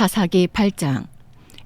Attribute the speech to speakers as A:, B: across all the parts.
A: 사사기 8장.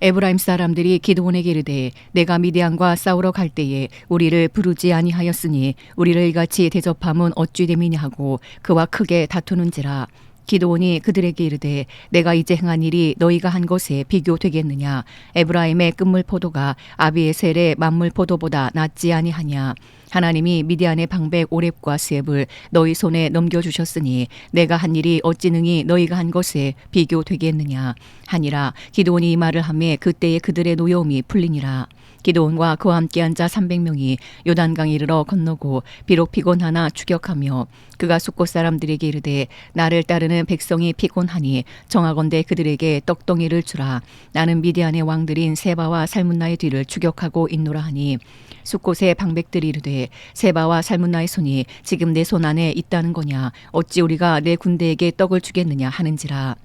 A: 에브라임 사람들이 기드온에게 이르되 내가 미디안과 싸우러 갈 때에 우리를 부르지 아니하였으니 우리를 이같이 대접함은 어찌 됨이냐 하고 그와 크게 다투는지라. 기드온이 그들에게 이르되 내가 이제 행한 일이 너희가 한 것에 비교되겠느냐. 에브라임의 끝물 포도가 아비에셀의 만물 포도보다 낫지 아니하냐. 하나님이 미디안의 방백 오렙과 스앱을 너희 손에 넘겨주셨으니 내가 한 일이 어찌 능히 너희가 한 것에 비교되겠느냐 하니라. 기드온이 이 말을 하매 그때에 그들의 노여움이 풀리니라. 기드온과 그와 함께한 자 300명이 요단강 이르러 건너고 비록 피곤하나 추격하며 그가 숫곳 사람들에게 이르되 나를 따르는 백성이 피곤하니 정하건대 그들에게 떡덩이를 주라. 나는 미디안의 왕들인 세바와 살문나의 뒤를 추격하고 있노라 하니 숫곳의 방백들이 이르되 세바와 살문나의 손이 지금 내 손 안에 있다는 거냐. 어찌 우리가 내 군대에게 떡을 주겠느냐 하는지라.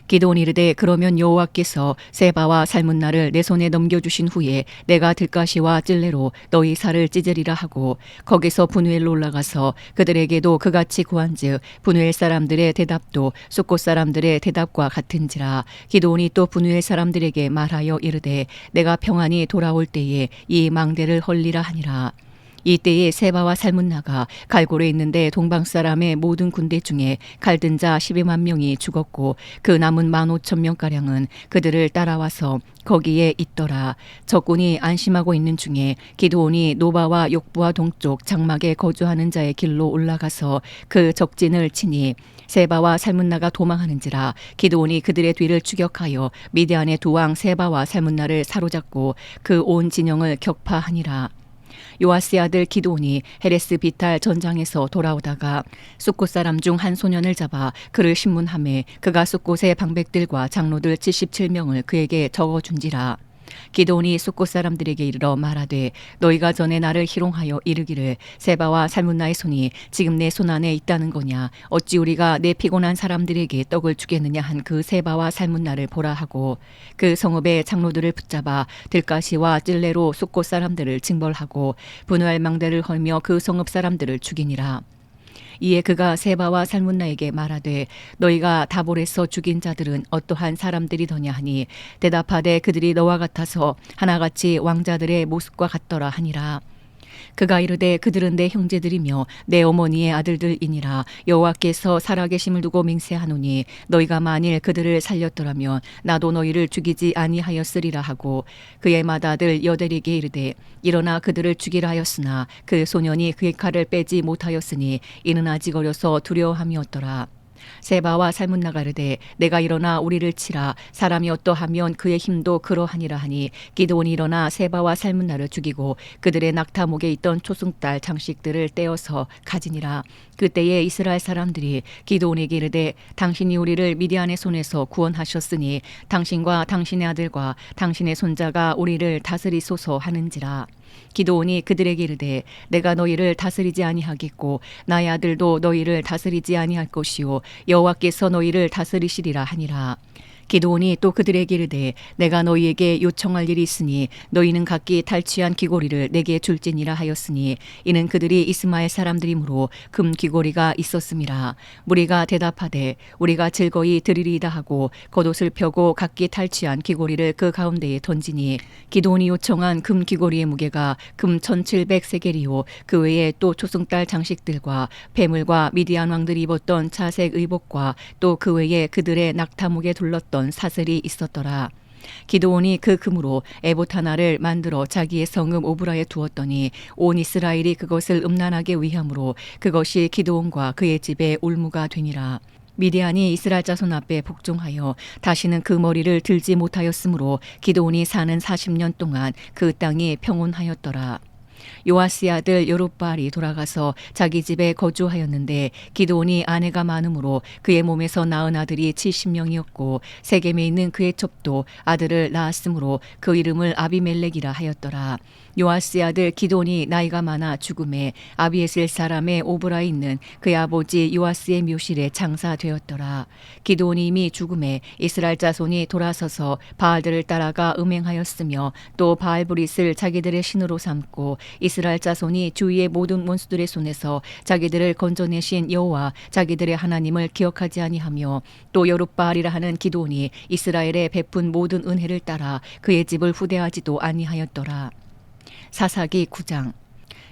A: 기드온이 이르되 그러면 여호와께서 세바와 살문나를 내 손에 넘겨주신 후에 내가 들가시와 찔레로 너희 살을 찢으리라 하고 거기서 분우엘로 올라가서 그들에게도 그같이 구한즉 분우엘 사람들의 대답도 숫곳 사람들의 대답과 같은지라. 기드온이 또 분우엘 사람들에게 말하여 이르되 내가 평안히 돌아올 때에 이 망대를 헐리라 하니라. 이때에 세바와 살문나가 갈골에 있는데 동방 사람의 모든 군대 중에 갈든 자 12만 명이 죽었고 그 남은 15,000명가량은 그들을 따라와서 거기에 있더라. 적군이 안심하고 있는 중에 기드온이 노바와 욕부와 동쪽 장막에 거주하는 자의 길로 올라가서 그 적진을 치니 세바와 살문나가 도망하는지라. 기드온이 그들의 뒤를 추격하여 미디안의 두 왕 세바와 살문나를 사로잡고 그 온 진영을 격파하니라. 요아스의 아들 기드온이 헤레스 비탈 전장에서 돌아오다가 숫곳 사람 중 한 소년을 잡아 그를 신문하매 그가 숫곳의 방백들과 장로들 77명을 그에게 적어준지라. 기드온이 숫곳 사람들에게 이르러 말하되 너희가 전에 나를 희롱하여 이르기를 세바와 살문나의 손이 지금 내 손 안에 있다는 거냐. 어찌 우리가 내 피곤한 사람들에게 떡을 주겠느냐 한 그 세바와 살문나를 보라 하고 그 성읍의 장로들을 붙잡아 들가시와 찔레로 숫곳 사람들을 징벌하고 분우엘 망대를 헐며 그 성읍 사람들을 죽이니라. 이에 그가 세바와 살문나에게 말하되 너희가 다볼에서 죽인 자들은 어떠한 사람들이더냐 하니 대답하되 그들이 너와 같아서 하나같이 왕자들의 모습과 같더라 하니라. 그가 이르되 그들은 내 형제들이며 내 어머니의 아들들이니라. 여호와께서 살아계심을 두고 맹세하노니 너희가 만일 그들을 살렸더라면 나도 너희를 죽이지 아니하였으리라 하고 그의 맏아들 여델에게 이르되 일어나 그들을 죽이라 하였으나 그 소년이 그의 칼을 빼지 못하였으니 이는 아직 어려서 두려워함이었더라. 세바와 살문나가 이르되 내가 일어나 우리를 치라. 사람이 어떠하면 그의 힘도 그러하니라 하니 기드온이 일어나 세바와 살문나를 죽이고 그들의 낙타목에 있던 초승달 장식들을 떼어서 가지니라. 그때에 이스라엘 사람들이 기드온에게 이르되 당신이 우리를 미디안의 손에서 구원하셨으니 당신과 당신의 아들과 당신의 손자가 우리를 다스리소서 하는지라. 기드온이 그들에게 이르되 내가 너희를 다스리지 아니하겠고 나의 아들도 너희를 다스리지 아니할 것이요 여호와께서 너희를 다스리시리라 하니라. 기드온이 또 그들에게 이르되 내가 너희에게 요청할 일이 있으니 너희는 각기 탈취한 귀고리를 내게 줄지니라 하였으니 이는 그들이 이스마엘 사람들이므로 금 귀고리가 있었음이라. 무리가 대답하되 우리가 즐거이 드리리이다 하고 겉옷을 펴고 각기 탈취한 귀고리를 그 가운데에 던지니 기드온이 요청한 금 귀고리의 무게가 금 1700세겔이요 그 외에 또 초승달 장식들과 폐물과 미디안 왕들이 입었던 자색 의복과 또 그 외에 그들의 낙타목에 둘렀던 사슬이 있었더라. 기드온이 그 금으로 에봇 하나를 만들어 자기의 성읍 오브라에 두었더니 온 이스라엘이 그것을 음란하게 위함으로 그것이 기드온과 그의 집에 올무가 되니라. 미디안이 이스라엘 자손 앞에 복종하여 다시는 그 머리를 들지 못하였으므로 기드온이 사는 40년 동안 그 땅이 평온하였더라. 요아스의 아들 여룹바알이 돌아가서 자기 집에 거주하였는데 기드온이 아내가 많으므로 그의 몸에서 낳은 아들이 70명이었고 세겜에 있는 그의 첩도 아들을 낳았으므로 그 이름을 아비멜렉이라 하였더라. 요아스의 아들 기드온이 나이가 많아 죽음에 아비에셀 사람의 오브라에 있는 그의 아버지 요아스의 묘실에 장사되었더라. 기드온이 이미 죽음에 이스라엘 자손이 돌아서서 바알들을 따라가 음행하였으며 또 바알브릿을 자기들의 신으로 삼고 이스라엘 자손이 주위의 모든 원수들의 손에서 자기들을 건져내신 여호와 자기들의 하나님을 기억하지 아니하며 또 여룻바알이라 하는 기드온이 이스라엘에 베푼 모든 은혜를 따라 그의 집을 후대하지도 아니하였더라. 사사기 9장.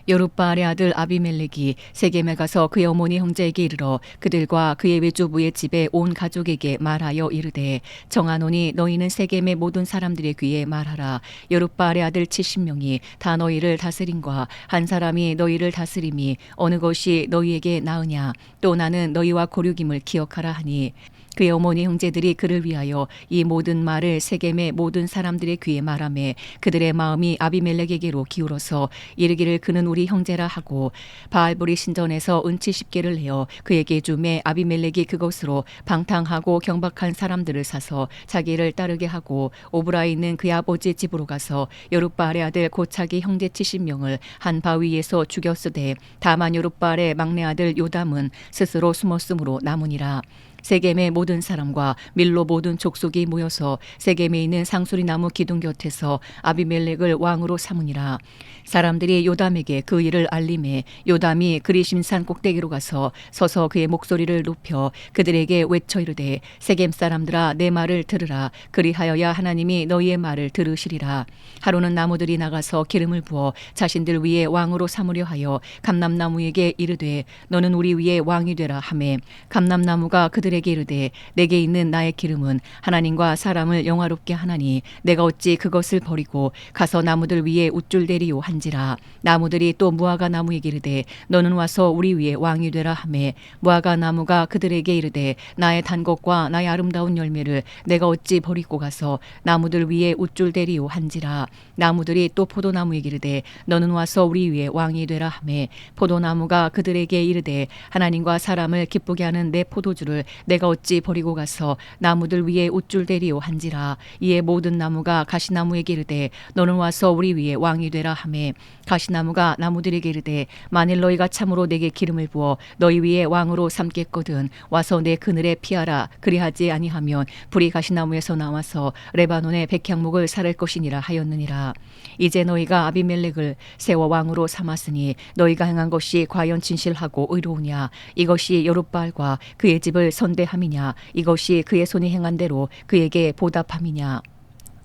A: 여룻바알의 아들 아비멜렉이 세겜에 가서 그의 어머니 형제에게 이르러 그들과 그의 외조부의 집에 온 가족에게 말하여 이르되 정하노니 너희는 세겜의 모든 사람들의 귀에 말하라. 여룻바알의 아들 70명이 다 너희를 다스림과 한 사람이 너희를 다스림이 어느 것이 너희에게 나으냐. 또 나는 너희와 고륙임을 기억하라 하니 그의 어머니 형제들이 그를 위하여 이 모든 말을 세겜의 모든 사람들의 귀에 말하매 그들의 마음이 아비멜렉에게로 기울어서 이르기를 그는 우리 형제라 하고 바알보리 신전에서 은치 10개를 내어 그에게 주매 아비멜렉이 그것으로 방탕하고 경박한 사람들을 사서 자기를 따르게 하고 오브라에 있는 그의 아버지 집으로 가서 여룻바알의 아들 곧 자기 형제 70명을 한 바위에서 죽였으되 다만 여룻바알의 막내 아들 요담은 스스로 숨었으므로 남으니라. 세겜의 모든 사람과 밀로 모든 족속이 모여서 세겜에 있는 상수리 나무 기둥 곁에서 아비멜렉을 왕으로 삼으니라. 사람들이 요담에게 그 일을 알림해 요담이 그리심산 꼭대기로 가서 서서 그의 목소리를 높여 그들에게 외쳐 이르되 세겜 사람들아 내 말을 들으라. 그리하여야 하나님이 너희의 말을 들으시리라. 하루는 나무들이 나가서 기름을 부어 자신들 위에 왕으로 삼으려 하여 감람나무에게 이르되 너는 우리 위에 왕이 되라 하매 감람나무가 그들에게 이르되 내게 있는 나의 기름은 하나님과 사람을 영화롭게 하나니 내가 어찌 그것을 버리고 가서 나무들 위에 우쭐대리요 한지라. 나무들이 또 무화과 나무에게 이르되 너는 와서 우리 위에 왕이 되라 하매 무화과 나무가 그들에게 이르되 나의 단 것과 나의 아름다운 열매를 내가 어찌 버리고 가서 나무들 위에 우쭐대리요 한지라. 나무들이 또 포도나무에게 이르되 너는 와서 우리 위에 왕이 되라 하매 포도나무가 그들에게 이르되 하나님과 사람을 기쁘게 하는 내 포도주를 내가 어찌 버리고 가서 나무들 위에 우쭐대리요 한지라. 이에 모든 나무가 가시나무에게 이르되 너는 와서 우리 위에 왕이 되라 하매 가시나무가 나무들에게 이르되 만일 너희가 참으로 내게 기름을 부어 너희 위에 왕으로 삼겠거든 와서 내 그늘에 피하라. 그리하지 아니하면 불이 가시나무에서 나와서 레바논의 백향목을 사를 것이니라 하였느니라. 이제 너희가 아비멜렉을 세워 왕으로 삼았으니 너희가 행한 것이 과연 진실하고 의로우냐. 이것이 여룻바알과 그의 집을 선대함이냐. 이것이 그의 손이 행한 대로 그에게 보답함이냐.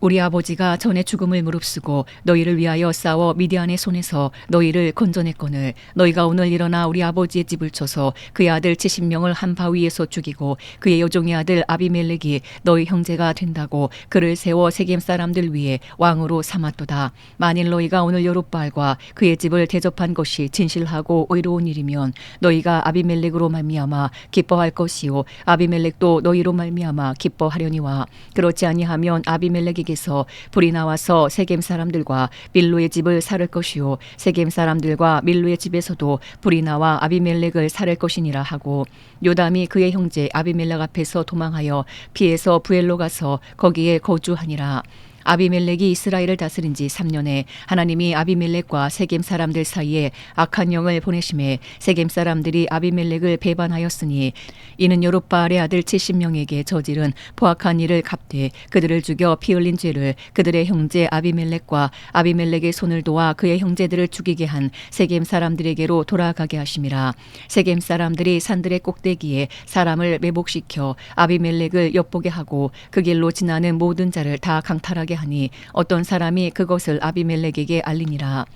A: 우리 아버지가 전에 죽음을 무릅쓰고 너희를 위하여 싸워 미디안의 손에서 너희를 건져냈거늘 너희가 오늘 일어나 우리 아버지의 집을 쳐서 그의 아들 70명을 한 바위에서 죽이고 그의 여종의 아들 아비멜렉이 너희 형제가 된다고 그를 세워 세겜 사람들 위에 왕으로 삼았도다. 만일 너희가 오늘 여룻바알과 그의 집을 대접한 것이 진실하고 의로운 일이면 너희가 아비멜렉으로 말미암아 기뻐할 것이요 아비멜렉도 너희로 말미암아 기뻐하려니와 그렇지 아니하면 아비멜렉에게 서 불이 나와서 세겜 사람들과 밀로의 집을 살을 것이요 세겜 사람들과 밀로의 집에서도 불이 나와 아비멜렉을 살을 것이니라 하고 요담이 그의 형제 아비멜렉 앞에서 도망하여 피해서 부엘로 가서 거기에 거주하니라. 아비멜렉이 이스라엘을 다스린 지 3년에 하나님이 아비멜렉과 세겜 사람들 사이에 악한 영을 보내심에 세겜 사람들이 아비멜렉을 배반하였으니 이는 여룻바알의 아들 70명에게 저지른 포악한 일을 갚되 그들을 죽여 피 흘린 죄를 그들의 형제 아비멜렉과 아비멜렉의 손을 도와 그의 형제들을 죽이게 한 세겜 사람들에게로 돌아가게 하심이라. 세겜 사람들이 산들의 꼭대기에 사람을 매복시켜 아비멜렉을 엿보게 하고 그 길로 지나는 모든 자를 다 강탈하게 하니 어떤 사람이 그것을 아비멜렉에게 알리니라.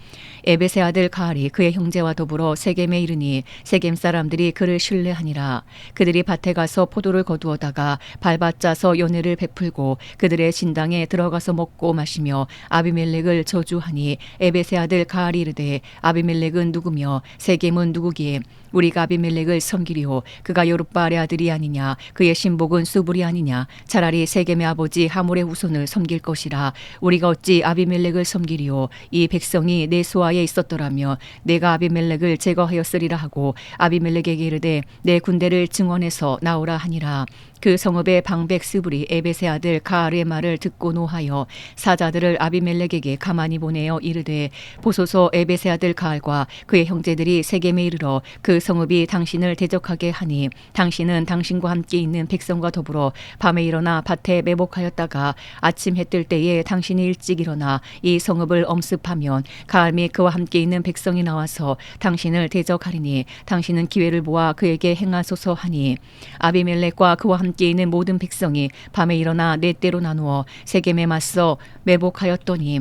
A: 에벳의 아들 가알이 그의 형제와 더불어 세겜에 이르니 세겜 사람들이 그를 신뢰하니라. 그들이 밭에 가서 포도를 거두어다가 밟아 짜서 연회를 베풀고 그들의 신당에 들어가서 먹고 마시며 아비멜렉을 저주하니 에벳의 아들 가알이 이르되 아비멜렉은 누구며 세겜은 누구기에 우리가 아비멜렉을 섬기리오. 그가 여룻바알의 아들이 아니냐. 그의 신복은 수불이 아니냐. 차라리 세겜의 아버지 하몰의 후손을 섬길 것이라. 우리가 어찌 아비멜렉을 섬기리오. 이 백성이 내 수하에 있었더라며 내가 아비멜렉을 제거하였으리라 하고 아비멜렉에게 이르되 내 군대를 증원해서 나오라 하니라. 그 성읍의 방백 스불이 에벳의 아들 가알의 말을 듣고 노하여 사자들을 아비멜렉에게 가만히 보내어 이르되 보소서 에벳의 아들 가알과 그의 형제들이 세겜에 이르러 그 성읍이 당신을 대적하게 하니 당신은 당신과 함께 있는 백성과 더불어 밤에 일어나 밭에 매복하였다가 아침 해 뜰 때에 당신이 일찍 일어나 이 성읍을 엄습하면 가알 및 그와 함께 있는 백성이 나와서 당신을 대적하리니 당신은 기회를 보아 그에게 행하소서 하니 아비멜렉과 그와 함께 있는 모든 백성이 밤에 일어나 네 때로 나누어 세겜에 맞서 매복하였더니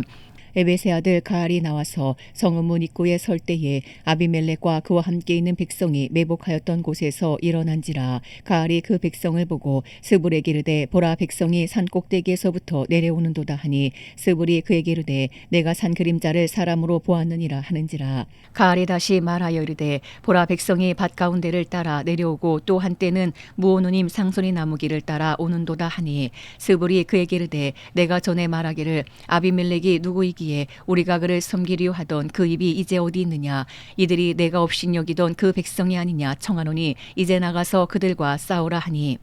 A: 에벳의 아들 가알이 나와서 성읍 문 입구에 설 때에 아비멜렉과 그와 함께 있는 백성이 매복하였던 곳에서 일어난지라. 가알이 그 백성을 보고 스불에게 이르되 보라 백성이 산 꼭대기에서부터 내려오는도다 하니 스불이 그에게 이르되 내가 산 그림자를 사람으로 보았느니라 하는지라. 가알이 다시 말하여 이르되 보라 백성이 밭 가운데를 따라 내려오고 또 한때는 무오누님 상소리 나무길을 따라 오는도다 하니 스불이 그에게 이르되 내가 전에 말하기를 아비멜렉이 누구이기 우리가 그를 섬기려 하던 그 입이 이제 어디 있느냐 이들이 내가 업신여기던 그 백성이 아니냐 청하노니 이제 나가서 그들과 싸우라 하니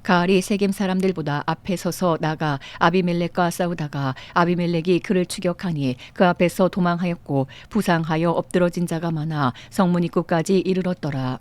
A: 가알이 세겜 사람들보다 앞에 서서 나가 아비멜렉과 싸우다가 아비멜렉이 그를 추격하니 그 앞에서 도망하였고 부상하여 엎드러진 자가 많아 성문 입구까지 이르렀더라.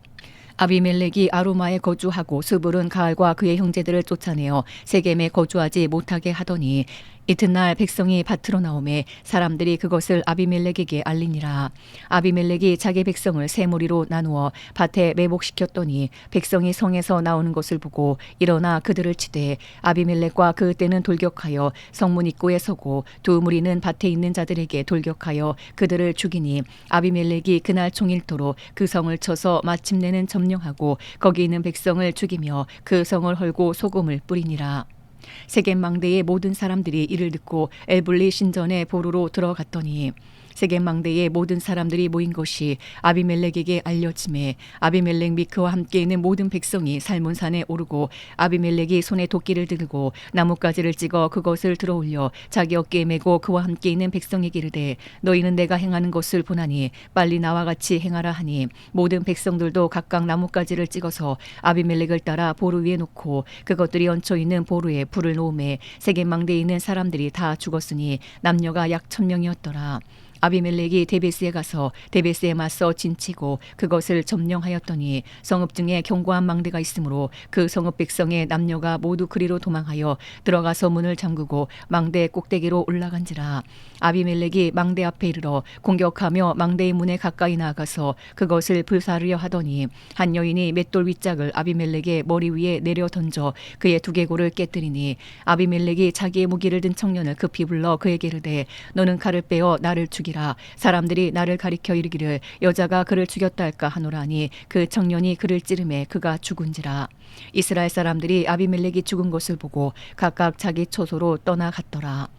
A: 아비멜렉이 아루마에 거주하고 스불은 가알과 그의 형제들을 쫓아내어 세겜에 거주하지 못하게 하더니 이튿날 백성이 밭으로 나오매 사람들이 그것을 아비멜렉에게 알리니라. 아비멜렉이 자기 백성을 세 무리로 나누어 밭에 매복시켰더니 백성이 성에서 나오는 것을 보고 일어나 그들을 치되 아비멜렉과 그 떼는 돌격하여 성문 입구에 서고 두 무리는 밭에 있는 자들에게 돌격하여 그들을 죽이니 아비멜렉이 그날 종일토록 그 성을 쳐서 마침내는 점령하고 거기 있는 백성을 죽이며 그 성을 헐고 소금을 뿌리니라. 세겜 망대의 모든 사람들이 이를 듣고 엘블리 신전에 보루로 들어갔더니 세겜 망대의 모든 사람들이 모인 것이 아비멜렉에게 알려지매 아비멜렉 및 그와 함께 있는 모든 백성이 살몬산에 오르고 아비멜렉이 손에 도끼를 들고 나뭇가지를 찍어 그것을 들어올려 자기 어깨에 메고 그와 함께 있는 백성에게 이르되 너희는 내가 행하는 것을 보나니 빨리 나와 같이 행하라 하니 모든 백성들도 각각 나뭇가지를 찍어서 아비멜렉을 따라 보루 위에 놓고 그것들이 얹혀 있는 보루에 불을 놓음에 세겜 망대에 있는 사람들이 다 죽었으니 남녀가 약 1000명이었더라. 아비멜렉이 데베스에 가서 데베스에 맞서 진치고 그것을 점령하였더니 성읍 중에 견고한 망대가 있으므로 그 성읍 백성의 남녀가 모두 그리로 도망하여 들어가서 문을 잠그고 망대 꼭대기로 올라간지라. 아비멜렉이 망대 앞에 이르러 공격하며 망대의 문에 가까이 나아가서 그것을 불사르려 하더니 한 여인이 맷돌 윗짝을 아비멜렉의 머리 위에 내려 던져 그의 두개골을 깨뜨리니 아비멜렉이 자기의 무기를 든 청년을 급히 불러 그에게 이르되 너는 칼을 빼어 나를 죽이라. 사람들이 나를 가리켜 이르기를 여자가 그를 죽였다 할까 하노라니 그 청년이 그를 찌르매 그가 죽은지라. 이스라엘 사람들이 아비멜렉이 죽은 것을 보고 각각 자기 처소로 떠나갔더라.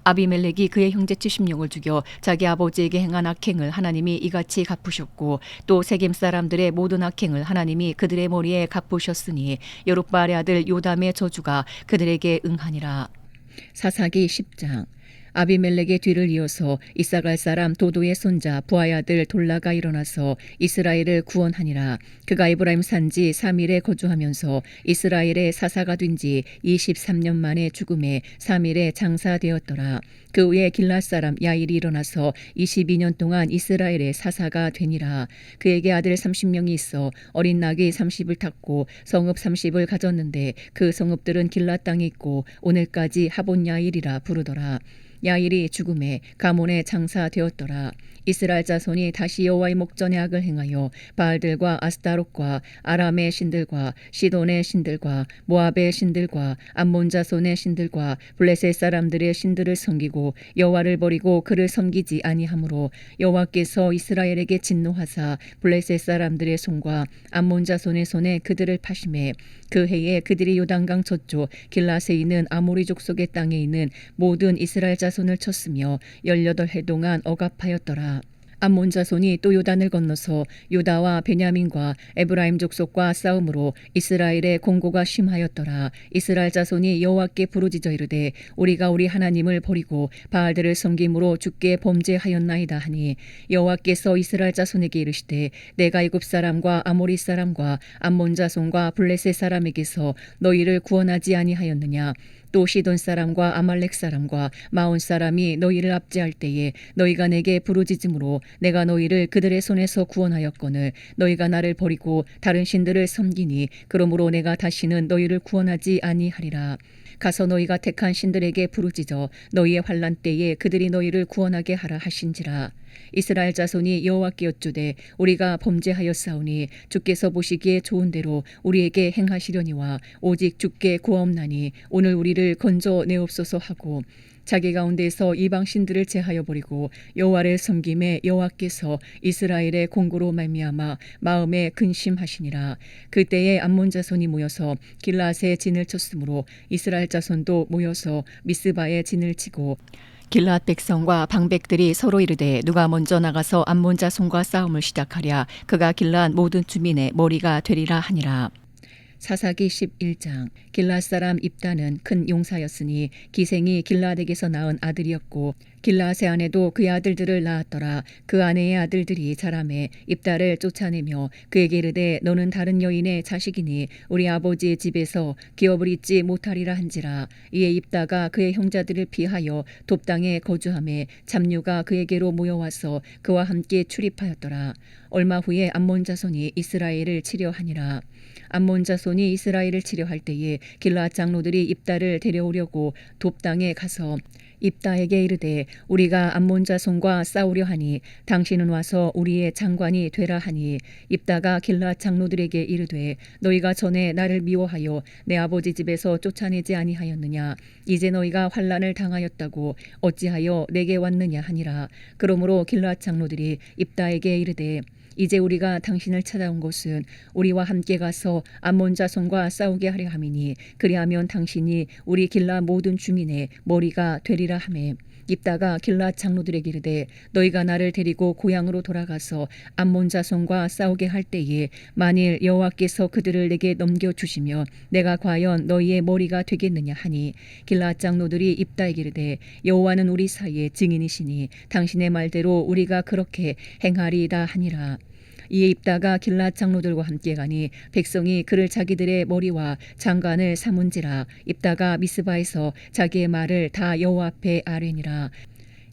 A: 아비멜렉이 그의 형제 70명을 죽여 자기 아버지에게 행한 악행을 하나님이 이같이 갚으셨고 또 세겜 사람들의 모든 악행을 하나님이 그들의 머리에 갚으셨으니 여룻바알의 아들 요담의 저주가 그들에게 응하니라. 사사기 10장. 아비멜렉의 뒤를 이어서 이사갈 사람 도도의 손자 부하의 아들 돌라가 일어나서 이스라엘을 구원하니라. 그가 에브라임 산지 3일에 거주하면서 이스라엘의 사사가 된 지 23년 만에 죽음에 3일에 장사되었더라. 그 후에 길앗 사람 야일이 일어나서 22년 동안 이스라엘의 사사가 되니라. 그에게 아들 30명이 있어 어린 낙이 30을 탔고 성읍 30을 가졌는데 그 성읍들은 길앗 땅에 있고 오늘까지 하본 야일이라 부르더라. 야일이 죽음에 가몬에 장사되었더라. 이스라엘 자손이 다시 여호와의 목전에 악을 행하여 바알들과 아스타롯과 아람의 신들과 시돈의 신들과 모압의 신들과 암몬 자손의 신들과 블레셋 사람들의 신들을 섬기고 여호와를 버리고 그를 섬기지 아니하므로 여호와께서 이스라엘에게 진노하사 블레셋 사람들의 손과 암몬 자손의 손에 그들을 파심해 그 해에 그들이 요단강 저쪽 길라세 있는 아모리 족속의 땅에 있는 모든 이스라엘 자손을 쳤으며 18해 동안 억압하였더라. 암몬 자손이 또 요단을 건너서 유다와 베냐민과 에브라임 족속과 싸움으로 이스라엘의 공고가 심하였더라. 이스라엘 자손이 여호와께 부르짖어 이르되 우리가 우리 하나님을 버리고 바알들을 섬김으로 주께 범죄하였나이다 하니 여호와께서 이스라엘 자손에게 이르시되 내가 애굽 사람과 아모리 사람과 암몬 자손과 블레셋 사람에게서 너희를 구원하지 아니하였느냐. 또 시돈 사람과 아말렉 사람과 마온 사람이 너희를 압제할 때에 너희가 내게 부르짖음으로 내가 너희를 그들의 손에서 구원하였거늘 너희가 나를 버리고 다른 신들을 섬기니 그러므로 내가 다시는 너희를 구원하지 아니하리라. 가서 너희가 택한 신들에게 부르짖어 너희의 환난 때에 그들이 너희를 구원하게 하라 하신지라. 이스라엘 자손이 여호와께 여쭈되 우리가 범죄하였사오니 주께서 보시기에 좋은 대로 우리에게 행하시려니와 오직 주께 구하옵나니 오늘 우리를 건져 내옵소서 하고 자기 가운데서 이방 신들을 제하여 버리고 여호와를 섬김에 여호와께서 이스라엘의 공고로 말미암아 마음에 근심하시니라. 그때에 암몬 자손이 모여서 길라앗에 진을 쳤으므로 이스라엘 자손도 모여서 미스바에 진을 치고 길라앗 백성과 방백들이 서로 이르되 누가 먼저 나가서 암몬 자손과 싸움을 시작하랴. 그가 길라앗 모든 주민의 머리가 되리라 하니라. 사사기 11장. 길라앗 사람 입다는 큰 용사였으니 기생이 길라앗에게서 낳은 아들이었고 길라앗의 아내도 그의 아들들을 낳았더라. 그 아내의 아들들이 자라매 입다를 쫓아내며 그에게 이르되 너는 다른 여인의 자식이니 우리 아버지의 집에서 기업을 잊지 못하리라 한지라. 이에 입다가 그의 형제들을 피하여 돕당에 거주하매 잡류가 그에게로 모여와서 그와 함께 출입하였더라. 얼마 후에 암몬 자손이 이스라엘을 치려 하니라. 암몬 자손이 이스라엘을 치려 할 때에 길라앗 장로들이 입다를 데려오려고 돕당에 가서 입다에게 이르되 우리가 암몬 자손과 싸우려 하니 당신은 와서 우리의 장관이 되라 하니 입다가 길라앗 장로들에게 이르되 너희가 전에 나를 미워하여 내 아버지 집에서 쫓아내지 아니하였느냐. 이제 너희가 환난을 당하였다고 어찌하여 내게 왔느냐 하니라. 그러므로 길라앗 장로들이 입다에게 이르되 이제 우리가 당신을 찾아온 것은 우리와 함께 가서 암몬 자손과 싸우게 하려 함이니 그리하면 당신이 우리 길라앗 모든 주민의 머리가 되리라 하매 입다가 길라앗 장로들에게 이르되 너희가 나를 데리고 고향으로 돌아가서 암몬 자손과 싸우게 할 때에 만일 여호와께서 그들을 내게 넘겨주시면 내가 과연 너희의 머리가 되겠느냐 하니 길라앗 장로들이 입다에게 이르되 여호와는 우리 사이의 증인이시니 당신의 말대로 우리가 그렇게 행하리이다 하니라. 이에 입다가 길라앗 장로들과 함께 가니 백성이 그를 자기들의 머리와 장관을 삼은지라. 입다가 미스바에서 자기의 말을 다 여호와 앞에 아뢰니라.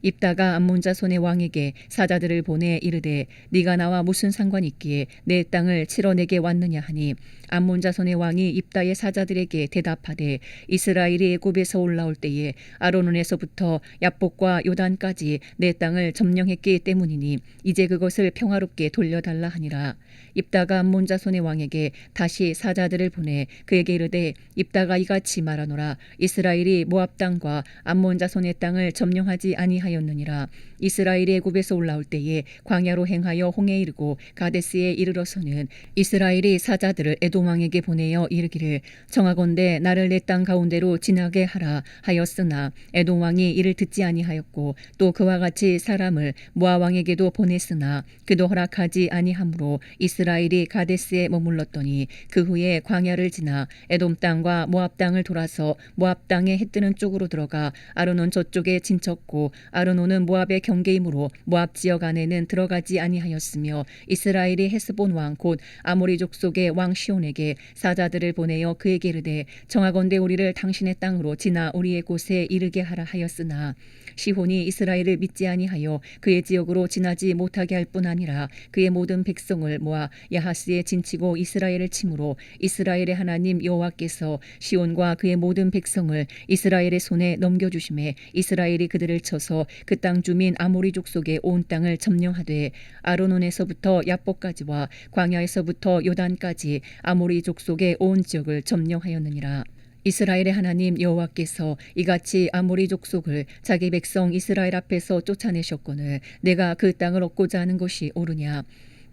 A: 입다가 암몬 자손의 왕에게 사자들을 보내 이르되 네가 나와 무슨 상관이 있기에 내 땅을 치러 내게 왔느냐 하니 암몬 자손의 왕이 입다의 사자들에게 대답하되 이스라엘이 애굽에서 올라올 때에 아르논에서부터 야복과 요단까지 내 땅을 점령했기 때문이니 이제 그것을 평화롭게 돌려달라 하니라. 입다가 암몬 자손의 왕에게 다시 사자들을 보내 그에게 이르되 입다가 이같이 말하노라. 이스라엘이 모압 땅과 암몬 자손의 땅을 점령하지 아니하였느니라. 이스라엘이 애굽에서 올라올 때에 광야로 행하여 홍해에 이르고 가데스에 이르러서는 이스라엘이 사자들을 에돔 왕에게 보내어 이르기를 청하건대 나를 내 땅 가운데로 지나게 하라 하였으나 에돔 왕이 이를 듣지 아니하였고 또 그와 같이 사람을 모압 왕에게도 보냈으나 그도 허락하지 아니하므로 이스라엘이 가데스에 머물렀더니 그 후에 광야를 지나 에돔 땅과 모압 땅을 돌아서 모압 땅에 해 뜨는 쪽으로 들어가 아르논 저쪽에 진쳤고 아르논은 모압의 경계이므로 모압 지역 안에는 들어가지 아니하였으며 이스라엘이 헤스본 왕 곧 아모리 족속의 왕 시온에게 사자들을 보내어 그에게 이르되 청하건대 우리를 당신의 땅으로 지나 우리의 곳에 이르게 하라 하였으나 시온이 이스라엘을 믿지 아니하여 그의 지역으로 지나지 못하게 할 뿐 아니라 그의 모든 백성을 모아 야하스에 진치고 이스라엘을 치므로 이스라엘의 하나님 여호와께서 시온과 그의 모든 백성을 이스라엘의 손에 넘겨주심에 이스라엘이 그들을 쳐서 그 땅 주민 아모리 족속의 온 땅을 점령하되 아르논에서부터 야복까지와 광야에서부터 요단까지 아모리 족속의 온 지역을 점령하였느니라. 이스라엘의 하나님 여호와께서 이같이 아모리 족속을 자기 백성 이스라엘 앞에서 쫓아내셨거늘 내가 그 땅을 얻고자 하는 것이 옳으냐.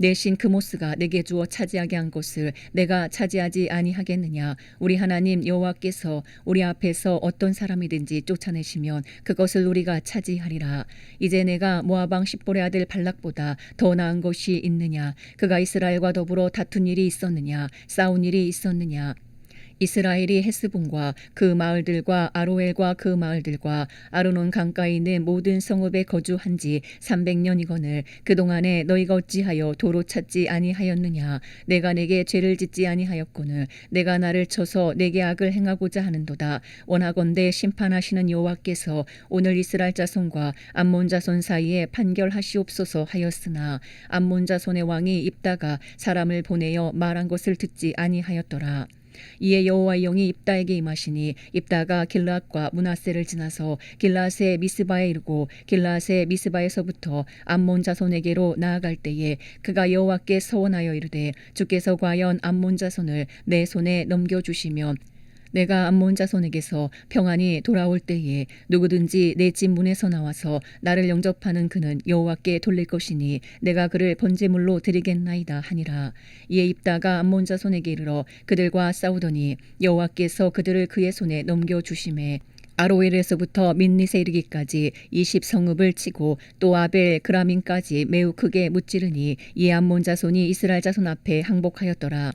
A: 내 신 그모스가 내게 주어 차지하게 한 것을 내가 차지하지 아니하겠느냐. 우리 하나님 여호와께서 우리 앞에서 어떤 사람이든지 쫓아내시면 그것을 우리가 차지하리라. 이제 내가 모압 왕 십볼의 아들 발락보다 더 나은 것이 있느냐. 그가 이스라엘과 더불어 다툰 일이 있었느냐. 싸운 일이 있었느냐. 이스라엘이 헤스본과 그 마을들과 아로엘과 그 마을들과 아르논 강가에 있는 모든 성읍에 거주한 지 300년이거늘 그동안에 너희가 어찌하여 도로 찾지 아니하였느냐. 내가 내게 죄를 짓지 아니하였거늘 내가 나를 쳐서 내게 악을 행하고자 하는도다. 원하건대 심판하시는 여호와께서 오늘 이스라엘 자손과 암몬 자손 사이에 판결하시옵소서 하였으나 암몬 자손의 왕이 입다가 사람을 보내어 말한 것을 듣지 아니하였더라. 이에 여호와의 영이 입다에게 임하시니 입다가 길앗과 므낫세를 지나서 길앗의 미스바에 이르고 길앗의 미스바에서부터 암몬 자손에게로 나아갈 때에 그가 여호와께 서원하여 이르되 주께서 과연 암몬 자손을 내 손에 넘겨주시면 내가 암몬 자손에게서 평안히 돌아올 때에 누구든지 내 집 문에서 나와서 나를 영접하는 그는 여호와께 돌릴 것이니 내가 그를 번제물로 드리겠나이다 하니라. 이에 입다가 암몬 자손에게 이르러 그들과 싸우더니 여호와께서 그들을 그의 손에 넘겨주심에 아로엘에서부터 민닛에 이르기까지 20성읍을 치고 또 아벨 그라민까지 매우 크게 무찌르니 이 암몬 자손이 이스라엘 자손 앞에 항복하였더라.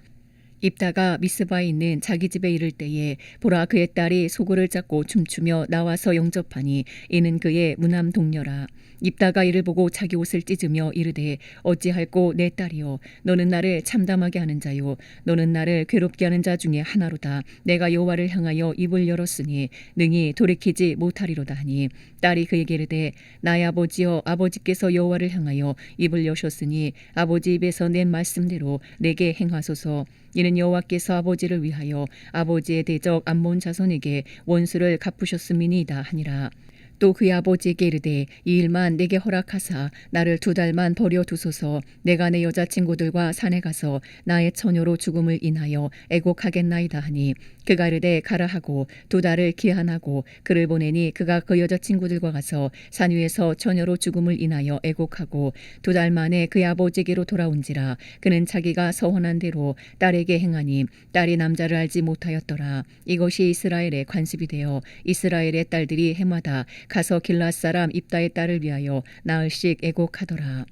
A: 입다가 미스바에 있는 자기 집에 이를 때에 보라 그의 딸이 소굴을 잡고 춤추며 나와서 영접하니 이는 그의 무남 동녀라. 입다가 이를 보고 자기 옷을 찢으며 이르되 어찌할꼬 내 딸이여 너는 나를 참담하게 하는 자요 너는 나를 괴롭게 하는 자 중에 하나로다. 내가 여호와를 향하여 입을 열었으니 능히 돌이키지 못하리로다 하니 딸이 그에게 이르되 나의 아버지여 아버지께서 여호와를 향하여 입을 여셨으니 아버지 입에서 낸 말씀대로 내게 행하소서. 이는 여호와께서 아버지를 위하여 아버지의 대적 암몬 자손에게 원수를 갚으셨음이니이다 하니라. 또 그의 아버지에게 이르되 이 일만 내게 허락하사 나를 2달만 버려두소서. 내가 내 여자친구들과 산에 가서 나의 처녀로 죽음을 인하여 애곡하겠나이다 하니 그가 이르되 가라 하고 2달을 기한하고 그를 보내니 그가 그 여자친구들과 가서 산 위에서 처녀로 죽음을 인하여 애곡하고 2달 만에 그의 아버지에게로 돌아온지라. 그는 자기가 서원한 대로 딸에게 행하니 딸이 남자를 알지 못하였더라. 이것이 이스라엘의 관습이 되어 이스라엘의 딸들이 해마다 가서 길앗 사람 입다의 딸을 위하여 나흘씩 애곡하더라.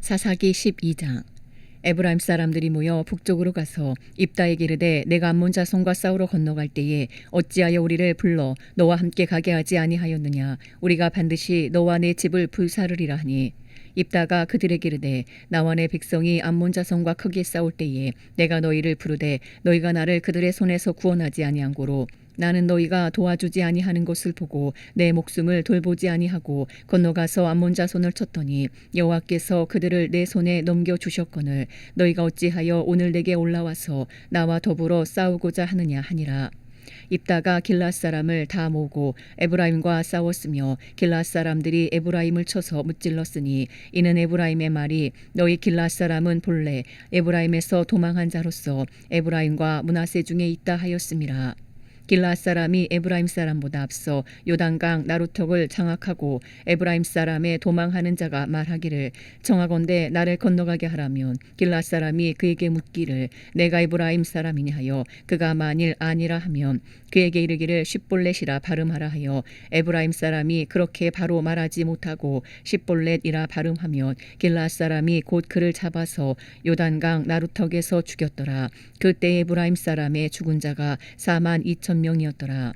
A: 사사기 12장. 에브라임 사람들이 모여 북쪽으로 가서 입다에게 이르되 내가 암몬 자손과 싸우러 건너갈 때에 어찌하여 우리를 불러 너와 함께 가게 하지 아니하였느냐. 우리가 반드시 너와 내 집을 불사르리라 하니 입다가 그들에게 이르되 나와 내 백성이 암몬 자손과 크게 싸울 때에 내가 너희를 부르되 너희가 나를 그들의 손에서 구원하지 아니한 고로 나는 너희가 도와주지 아니하는 것을 보고 내 목숨을 돌보지 아니하고 건너가서 암몬 자손을 쳤더니 여호와께서 그들을 내 손에 넘겨주셨거늘 너희가 어찌하여 오늘 내게 올라와서 나와 더불어 싸우고자 하느냐 하니라. 입다가 길앗 사람을 다 모으고 에브라임과 싸웠으며 길앗 사람들이 에브라임을 쳐서 무찔렀으니 이는 에브라임의 말이 너희 길앗 사람은 본래 에브라임에서 도망한 자로서 에브라임과 므낫세 중에 있다 하였음이라. 길앗 사람이 에브라임 사람보다 앞서 요단강 나루턱을 장악하고 에브라임 사람의 도망하는 자가 말하기를 청하건대 나를 건너가게 하라면 길앗 사람이 그에게 묻기를 내가 에브라임 사람이냐 하여 그가 만일 아니라 하면 그에게 이르기를 십볼렛이라 발음하라 하여 에브라임 사람이 그렇게 바로 말하지 못하고 십볼렛이라 발음하면 길앗 사람이 곧 그를 잡아서 요단강 나루턱에서 죽였더라. 그때 에브라임 사람의 죽은 자가 42,000명이었더라.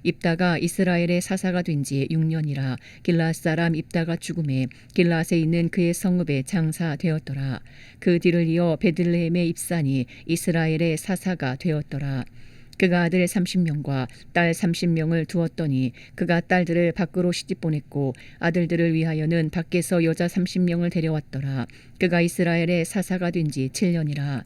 A: 입다가 이스라엘의 사사가 된 지 6년이라 길앗 사람 입다가 죽음에 길앗에 있는 그의 성읍에 장사되었더라. 그 뒤를 이어 베들레헴의 입산이 이스라엘의 사사가 되었더라. 그가 아들 30명과 딸 30명을 두었더니 그가 딸들을 밖으로 시집보냈고 아들들을 위하여는 밖에서 여자 30명을 데려왔더라. 그가 이스라엘의 사사가 된 지 7년이라.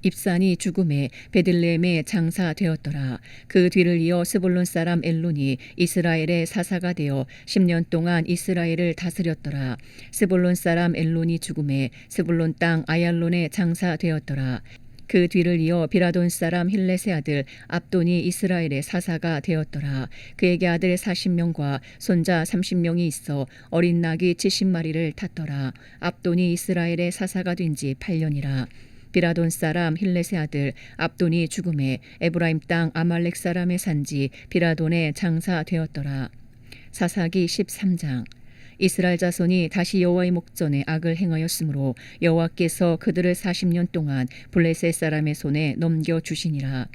A: 입산이 죽음에 베들레헴에 장사되었더라. 그 뒤를 이어 스불론 사람 엘론이 이스라엘의 사사가 되어 10년 동안 이스라엘을 다스렸더라. 스불론 사람 엘론이 죽음에 스불론 땅 아얄론에 장사되었더라. 그 뒤를 이어 비라돈 사람 힐렛의 아들 압돈이 이스라엘의 사사가 되었더라. 그에게 아들 40명과 손자 30명이 있어 어린 낙이 70마리를 탔더라. 압돈이 이스라엘의 사사가 된 지 8년이라. 비라돈 사람 힐렛의 아들 압돈이 죽음에 에브라임 땅 아말렉 사람의 산지 비라돈에 장사되었더라. 사사기 13장. 이스라엘 자손이 다시 여호와의 목전에 악을 행하였으므로 여호와께서 그들을 40년 동안 블레셋 사람의 손에 넘겨주시니라.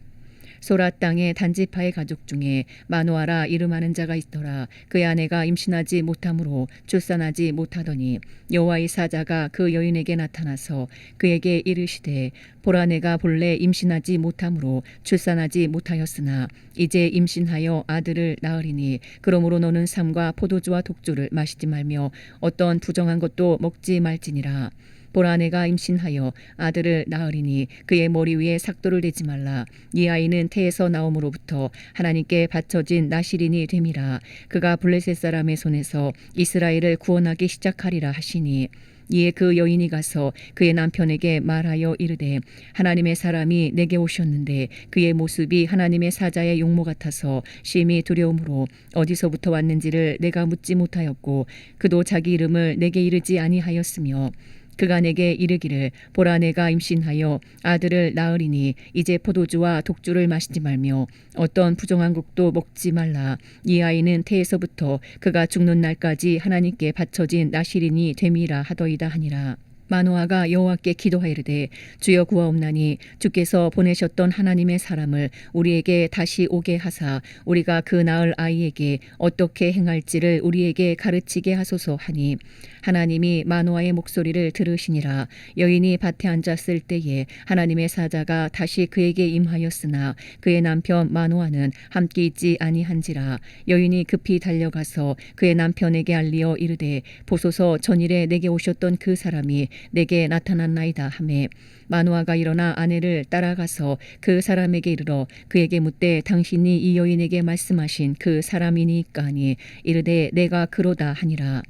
A: 소라 땅의 단지파의 가족 중에 마노아라 이름하는 자가 있더라. 그의 아내가 임신하지 못함으로 출산하지 못하더니 여호와의 사자가 그 여인에게 나타나서 그에게 이르시되 보라 내가 본래 임신하지 못함으로 출산하지 못하였으나 이제 임신하여 아들을 낳으리니 그러므로 너는 삼과 포도주와 독주를 마시지 말며 어떤 부정한 것도 먹지 말지니라. 보라 내가 임신하여 아들을 낳으리니 그의 머리 위에 삭도를 대지 말라. 이 아이는 태에서 나옴으로부터 하나님께 바쳐진 나실인이 됨이라. 그가 블레셋 사람의 손에서 이스라엘을 구원하기 시작하리라 하시니 이에 그 여인이 가서 그의 남편에게 말하여 이르되 하나님의 사람이 내게 오셨는데 그의 모습이 하나님의 사자의 용모 같아서 심히 두려움으로 어디서부터 왔는지를 내가 묻지 못하였고 그도 자기 이름을 내게 이르지 아니하였으며 그가 내게 이르기를 보라 내가 임신하여 아들을 낳으리니 이제 포도주와 독주를 마시지 말며 어떤 부정한 곡도 먹지 말라. 이 아이는 태에서부터 그가 죽는 날까지 하나님께 바쳐진 나실인이 됨이라 하더이다 하니라. 마노아가 여호와께 기도하이르되 주여 구하옵나니 주께서 보내셨던 하나님의 사람을 우리에게 다시 오게 하사 우리가 그 낳을 아이에게 어떻게 행할지를 우리에게 가르치게 하소서 하니 하나님이 마노아의 목소리를 들으시니라. 여인이 밭에 앉았을 때에 하나님의 사자가 다시 그에게 임하였으나 그의 남편 마노아는 함께 있지 아니한지라. 여인이 급히 달려가서 그의 남편에게 알리어 이르되 보소서 전일에 내게 오셨던 그 사람이 내게 나타났나이다 하매 마노아가 일어나 아내를 따라가서 그 사람에게 이르러 그에게 묻되 당신이 이 여인에게 말씀하신 그 사람이니까 하니 이르되 내가 그로다 하니라.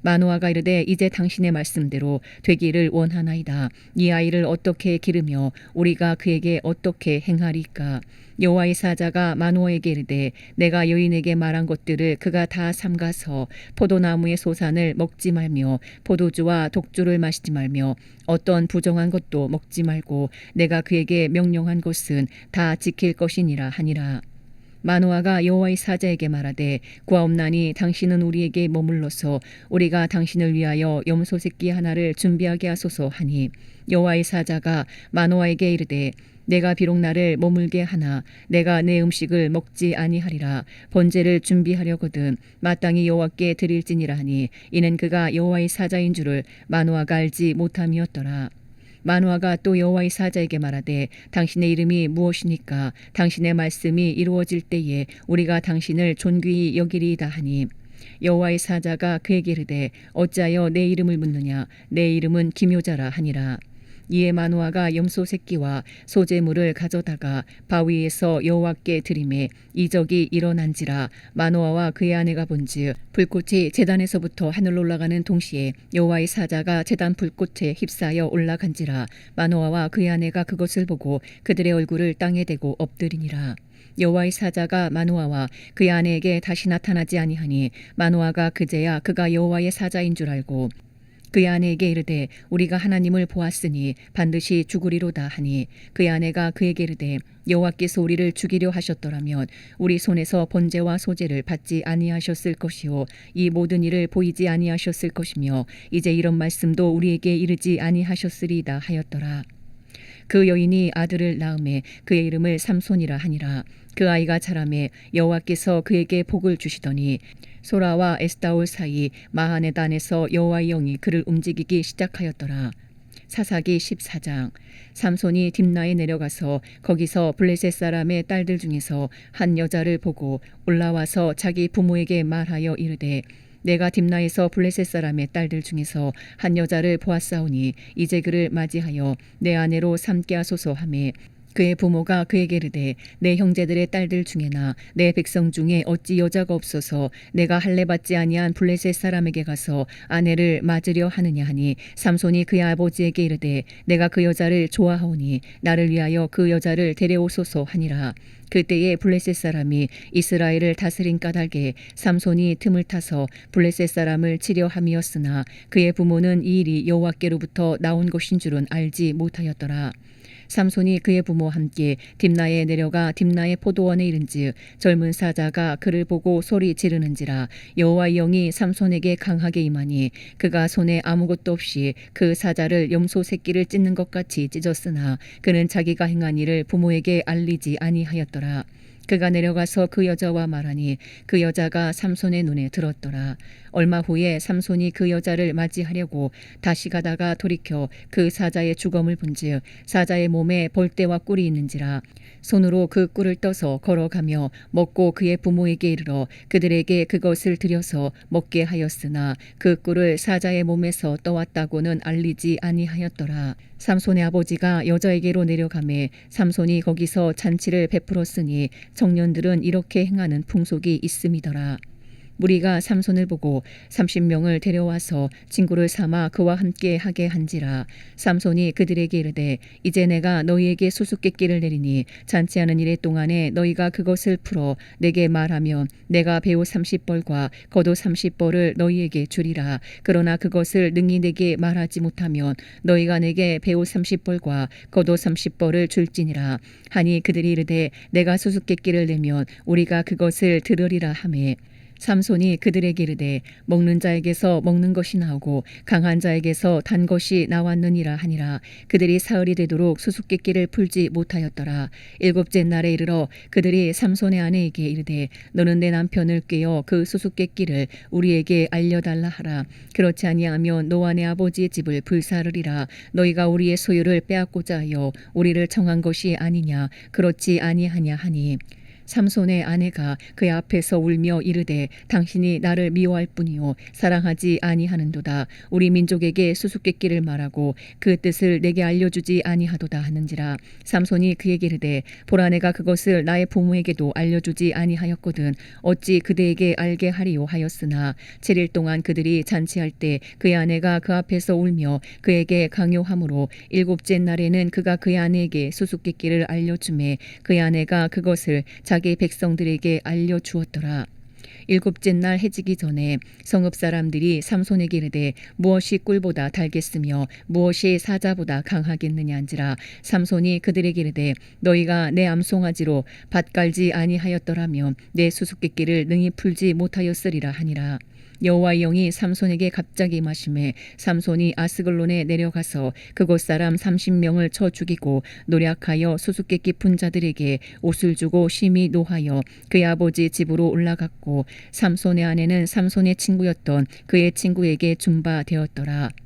A: 마노아가 이르되 이제 당신의 말씀대로 되기를 원하나이다. 이 아이를 어떻게 기르며 우리가 그에게 어떻게 행하리까. 여호와의 사자가 마노아에게 이르되 내가 여인에게 말한 것들을 그가 다 삼가서 포도나무의 소산을 먹지 말며 포도주와 독주를 마시지 말며 어떤 부정한 것도 먹지 말고 내가 그에게 명령한 것은 다 지킬 것이니라 하니라. 마노아가 여호와의 사자에게 말하되 구하옵나니 당신은 우리에게 머물러서 우리가 당신을 위하여 염소 새끼 하나를 준비하게 하소서 하니 여호와의 사자가 마노아에게 이르되 내가 비록 나를 머물게 하나 내가 내 음식을 먹지 아니하리라. 번제를 준비하려거든 마땅히 여호와께 드릴지니라 하니 이는 그가 여호와의 사자인 줄을 마노아가 알지 못함이었더라. 마노아가 또 여호와의 사자에게 말하되 당신의 이름이 무엇이니까 당신의 말씀이 이루어질 때에 우리가 당신을 존귀히 여기리이다 하니 여호와의 사자가 그에게 이르되 어찌하여 내 이름을 묻느냐 내 이름은 기묘자라 하니라. 이에 마노아가 염소 새끼와 소재물을 가져다가 바위에서 여호와께 드리매 이적이 일어난지라. 마노아와 그의 아내가 본즉 불꽃이 제단에서부터 하늘로 올라가는 동시에 여호와의 사자가 제단 불꽃에 휩싸여 올라간지라. 마노아와 그의 아내가 그것을 보고 그들의 얼굴을 땅에 대고 엎드리니라. 여호와의 사자가 마노아와 그의 아내에게 다시 나타나지 아니하니 마노아가 그제야 그가 여호와의 사자인 줄 알고 그의 아내에게 이르되 우리가 하나님을 보았으니 반드시 죽으리로다 하니 그의 아내가 그에게 이르되 여호와께서 우리를 죽이려 하셨더라면 우리 손에서 번제와 소제를 받지 아니하셨을 것이요 이 모든 일을 보이지 아니하셨을 것이며 이제 이런 말씀도 우리에게 이르지 아니하셨으리이다 하였더라. 그 여인이 아들을 낳음에 그의 이름을 삼손이라 하니라. 그 아이가 자라매 여호와께서 그에게 복을 주시더니 소라와 에스다올 사이 마하네단에서 여호와의 영이 그를 움직이기 시작하였더라. 사사기 14장. 삼손이 딥나에 내려가서 거기서 블레셋 사람의 딸들 중에서 한 여자를 보고 올라와서 자기 부모에게 말하여 이르되 내가 딥나에서 블레셋 사람의 딸들 중에서 한 여자를 보았사오니 이제 그를 맞이하여 내 아내로 삼게 하소서 하매 그의 부모가 그에게 이르되 내 형제들의 딸들 중에나 내 백성 중에 어찌 여자가 없어서 내가 할례 받지 아니한 블레셋 사람에게 가서 아내를 맞으려 하느냐 하니 삼손이 그의 아버지에게 이르되 내가 그 여자를 좋아하오니 나를 위하여 그 여자를 데려오소서 하니라. 그때에 블레셋 사람이 이스라엘을 다스린 까닭에 삼손이 틈을 타서 블레셋 사람을 치려 함이었으나 그의 부모는 이 일이 여호와께로부터 나온 것인 줄은 알지 못하였더라. 삼손이 그의 부모와 함께 딥나에 내려가 딥나의 포도원에 이른즉 젊은 사자가 그를 보고 소리 지르는지라. 여호와의 영이 삼손에게 강하게 임하니 그가 손에 아무것도 없이 그 사자를 염소 새끼를 찢는 것 같이 찢었으나 그는 자기가 행한 일을 부모에게 알리지 아니하였더라. 그가 내려가서 그 여자와 말하니 그 여자가 삼손의 눈에 들었더라. 얼마 후에 삼손이 그 여자를 맞이하려고 다시 가다가 돌이켜 그 사자의 주검을 본즉 사자의 몸에 벌떼와 꿀이 있는지라. 손으로 그 꿀을 떠서 걸어가며 먹고 그의 부모에게 이르러 그들에게 그것을 드려서 먹게 하였으나 그 꿀을 사자의 몸에서 떠왔다고는 알리지 아니하였더라. 삼손의 아버지가 여자에게로 내려가매 삼손이 거기서 잔치를 베풀었으니 청년들은 이렇게 행하는 풍속이 있음이더라. 무리가 삼손을 보고 30명을 데려와서 친구를 삼아 그와 함께 하게 한지라. 삼손이 그들에게 이르되 이제 내가 너희에게 수수께끼를 내리니 잔치하는 일의 동안에 너희가 그것을 풀어 내게 말하면 내가 배우 30벌과 겉옷 30벌을 너희에게 주리라. 그러나 그것을 능히 내게 말하지 못하면 너희가 내게 배우 30벌과 겉옷 30벌을 줄지니라. 하니 그들이 이르되 내가 수수께끼를 내면 우리가 그것을 들으리라 하매 삼손이 그들에게 이르되 먹는 자에게서 먹는 것이 나오고 강한 자에게서 단 것이 나왔느니라 하니라. 그들이 사흘이 되도록 수수께끼를 풀지 못하였더라. 일곱째 날에 이르러 그들이 삼손의 아내에게 이르되 너는 내 남편을 꾀어 그 수수께끼를 우리에게 알려달라 하라. 그렇지 아니하면 너와 내 아버지의 집을 불사르리라. 너희가 우리의 소유를 빼앗고자 하여 우리를 청한 것이 아니냐. 그렇지 아니하냐 하니 삼손의 아내가 그의 앞에서 울며 이르되 당신이 나를 미워할 뿐이요 사랑하지 아니하는도다. 우리 민족에게 수수께끼를 말하고 그 뜻을 내게 알려주지 아니하도다 하는지라. 삼손이 그에게 이르되 보라 내가 그것을 나의 부모에게도 알려주지 아니하였거든 어찌 그대에게 알게 하리요 하였으나 7일 동안 그들이 잔치할 때 그의 아내가 그 앞에서 울며 그에게 강요함으로 일곱째 날에는 그가 그의 아내에게 수수께끼를 알려주매 그의 아내가 그것을 자기 백성들에게 알려주었더라. 일곱째 날 해지기 전에 성읍 사람들이 삼손에게 이르되 무엇이 꿀보다 달겠으며 무엇이 사자보다 강하겠느냐 한지라. 삼손이 그들에게 이르되 너희가 내 암송아지로 밭 깔지 아니하였더라면 내 수수께끼를 능히 풀지 못하였으리라 하니라. 여호와의 영이 삼손에게 갑자기 임하심에 삼손이 아스글론에 내려가서 그곳 사람 30명을 쳐 죽이고 노략하여 수수께끼 푼 자들에게 옷을 주고 심히 노하여 그의 아버지 집으로 올라갔고 삼손의 아내는 삼손의 친구였던 그의 친구에게 준 바 되었더라.